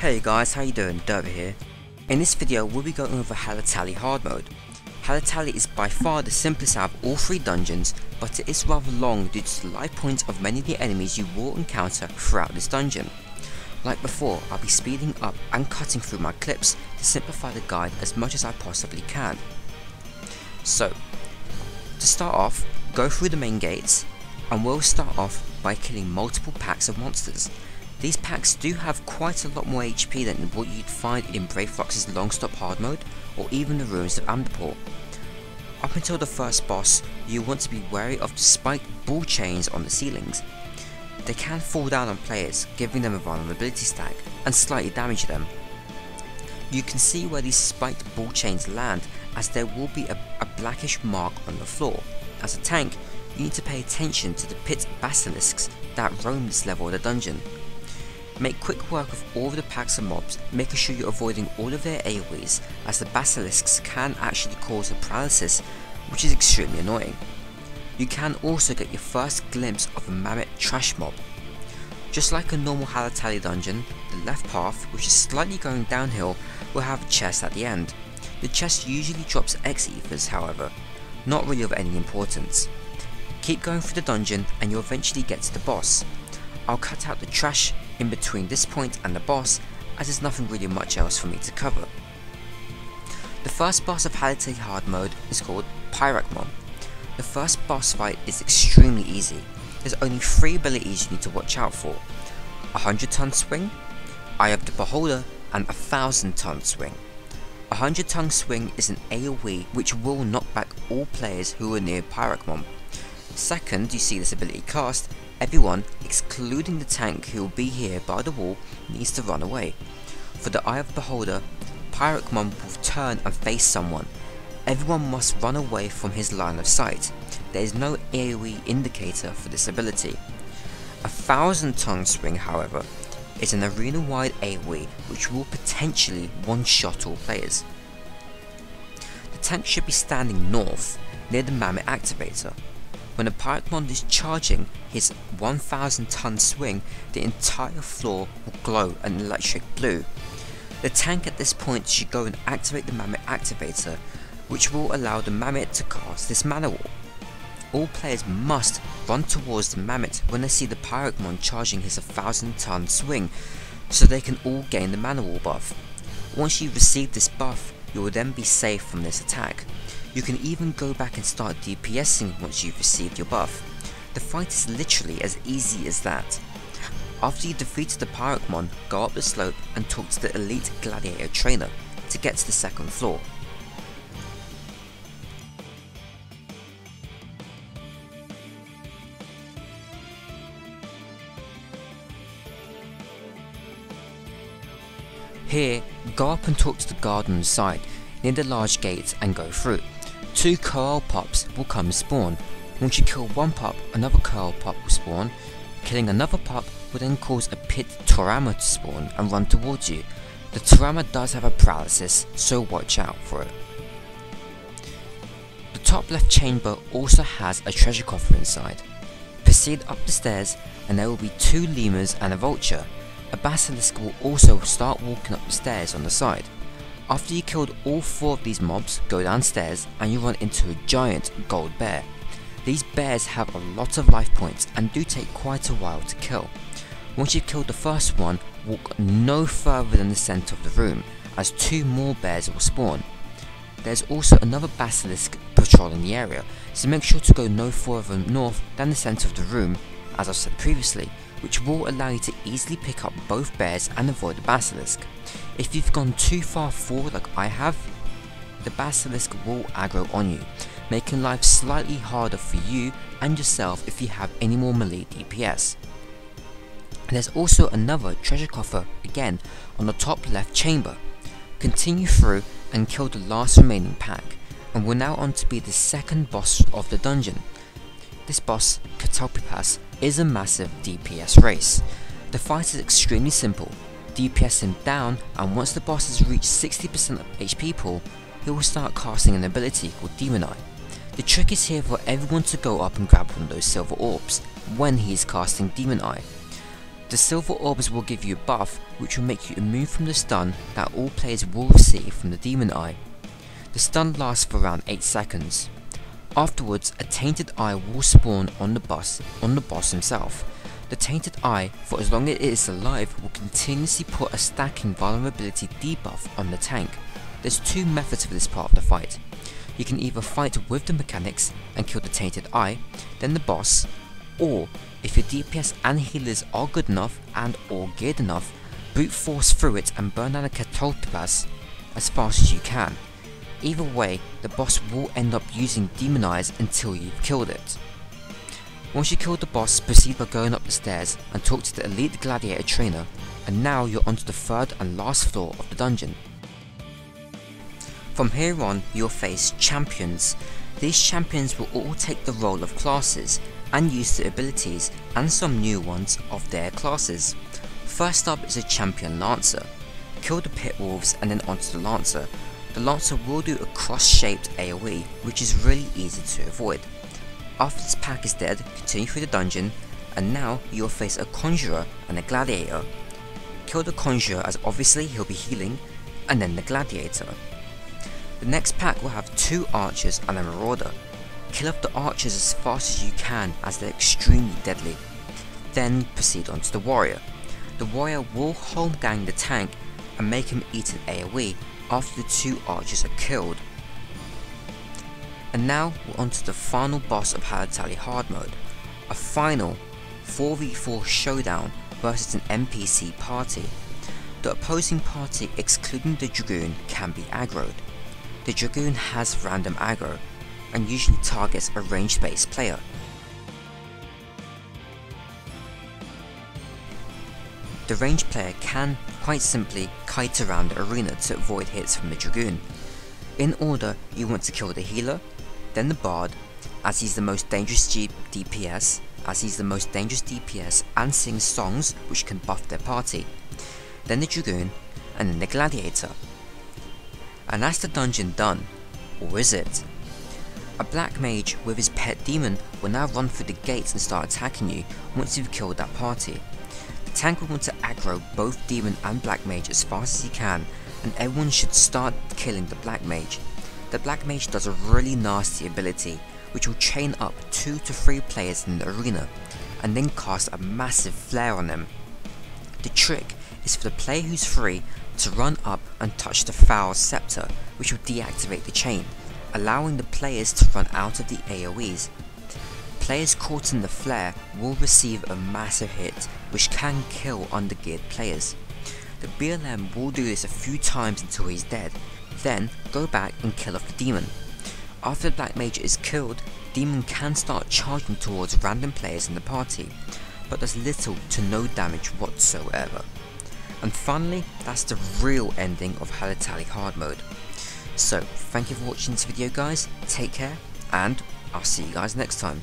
Hey guys, how you doing? Dervy here. In this video, we'll be going over Halatali Hard Mode. Halatali is by far the simplest out of all three dungeons, but it is rather long due to the life points of many of the enemies you will encounter throughout this dungeon. Like before, I'll be speeding up and cutting through my clips to simplify the guide as much as I possibly can. So, to start off, go through the main gates, and we'll start off by killing multiple packs of monsters. These packs do have quite a lot more HP than what you'd find in Brayfrox's Long Stop Hard Mode, or even the ruins of Amberport. Up until the first boss, you want to be wary of the spiked ball chains on the ceilings. They can fall down on players, giving them a vulnerability stack, and slightly damage them. You can see where these spiked ball chains land, as there will be a blackish mark on the floor. As a tank, you need to pay attention to the pit basilisks that roam this level of the dungeon. Make quick work of all of the packs of mobs, making sure you're avoiding all of their AoEs, as the basilisks can actually cause a paralysis, which is extremely annoying. You can also get your first glimpse of a mammoth trash mob. Just like a normal Halatali dungeon, the left path, which is slightly going downhill, will have a chest at the end. The chest usually drops X ethers, however, not really of any importance. Keep going through the dungeon and you'll eventually get to the boss. I'll cut out the trash in between this point and the boss, as there's nothing really much else for me to cover. The first boss of Halatali Hard Mode is called Pyakmon. The first boss fight is extremely easy. There's only 3 abilities you need to watch out for: 100-ton swing, Eye of the Beholder, and 1000-ton swing. 100-ton swing is an AoE which will knock back all players who are near Pyakmon. Second, you see this ability cast, everyone, excluding the tank who will be here by the wall, needs to run away. For the Eye of the Beholder, Pyakmon will turn and face someone. Everyone must run away from his line of sight. There is no AoE indicator for this ability. 1000-ton swing, however, is an arena-wide AoE which will potentially one-shot all players. The tank should be standing north, near the mammoth activator. When a Pyakmon is charging his 1000-ton swing, the entire floor will glow an electric blue. The tank at this point should go and activate the mammoth activator, which will allow the mammoth to cast this mana wall. All players must run towards the mammoth when they see the Pyakmon charging his 1000-ton swing, so they can all gain the mana wall buff. Once you receive this buff, you will then be safe from this attack. You can even go back and start DPSing once you've received your buff. The fight is literally as easy as that. After you defeat the Pyakmon, go up the slope and talk to the elite gladiator trainer to get to the second floor. Here, go up and talk to the guard on the side, near the large gates, and go through. 2 coral pups will come and spawn. Once you kill one pup, another coral pup will spawn. Killing another pup will then cause a pit Torama to spawn and run towards you. The Torama does have a paralysis, so watch out for it. The top left chamber also has a treasure coffer inside. Proceed up the stairs and there will be 2 lemurs and a vulture. A basilisk will also start walking up the stairs on the side. After you killed all 4 of these mobs, go downstairs and you run into a giant gold bear. These bears have a lot of life points and do take quite a while to kill. Once you've killed the first one, walk no further than the centre of the room, as 2 more bears will spawn. There's also another basilisk patrolling the area, so make sure to go no further north than the centre of the room, as I've said previously, which will allow you to easily pick up both bears and avoid the basilisk. If you've gone too far forward like I have, the basilisk will aggro on you, making life slightly harder for you and yourself if you have any more melee DPS. There's also another treasure coffer again on the top left chamber. Continue through and kill the last remaining pack, and we're now on to be the second boss of the dungeon. This boss, Katpipas, is a massive DPS race. The fight is extremely simple. DPS him down, and once the boss has reached 60% of HP pool, he will start casting an ability called Demon Eye. The trick is here for everyone to go up and grab one of those silver orbs when he is casting Demon Eye. The silver orbs will give you a buff which will make you immune from the stun that all players will receive from the Demon Eye. The stun lasts for around 8 seconds. Afterwards, a tainted eye will spawn on the boss himself. The tainted eye, for as long as it is alive, will continuously put a stacking vulnerability debuff on the tank. There's 2 methods for this part of the fight. You can either fight with the mechanics and kill the tainted eye, then the boss, or if your DPS and healers are good enough and or geared enough, brute force through it and burn down a Katpipas as fast as you can. Either way, the boss will end up using Demon Eyes until you've killed it. Once you kill the boss, proceed by going up the stairs and talk to the elite gladiator trainer, and now you're onto the 3rd and last floor of the dungeon. From here on, you'll face champions. These champions will all take the role of classes and use the abilities and some new ones of their classes. First up is a champion Lancer. Kill the pit wolves and then onto the Lancer. The Lancer will do a cross-shaped AoE, which is really easy to avoid. After this pack is dead, continue through the dungeon, and now you'll face a Conjurer and a Gladiator. Kill the Conjurer as obviously he'll be healing, and then the Gladiator. The next pack will have 2 Archers and a Marauder. Kill off the Archers as fast as you can as they're extremely deadly. Then proceed on to the Warrior. The Warrior will home gang the tank and make him eat an AoE after the 2 Archers are killed. And now we're on to the final boss of Halatali Hard Mode, a final 4v4 showdown versus an NPC party. The opposing party, excluding the Dragoon, can be aggroed. The Dragoon has random aggro, and usually targets a range-based player. The ranged player can, quite simply, kite around the arena to avoid hits from the Dragoon. In order, you want to kill the healer, then the Bard, as he's the most dangerous DPS and sings songs which can buff their party, then the Dragoon, and then the Gladiator. And that's the dungeon done, or is it? A Black Mage with his pet demon will now run through the gates and start attacking you once you've killed that party. The tank will want to aggro both demon and Black Mage as fast as he can, and everyone should start killing the Black Mage. The Black Mage does a really nasty ability which will chain up 2 to 3 players in the arena and then cast a massive flare on them. The trick is for the player who's free to run up and touch the Foul Scepter, which will deactivate the chain, allowing the players to run out of the AoEs. Players caught in the flare will receive a massive hit which can kill undergeared players. The BLM will do this a few times until he's dead, then go back and kill off the demon. After the Black Mage is killed, demon can start charging towards random players in the party, but does little to no damage whatsoever. And finally, that's the real ending of Halatali Hard Mode. So, thank you for watching this video guys, take care, and I'll see you guys next time.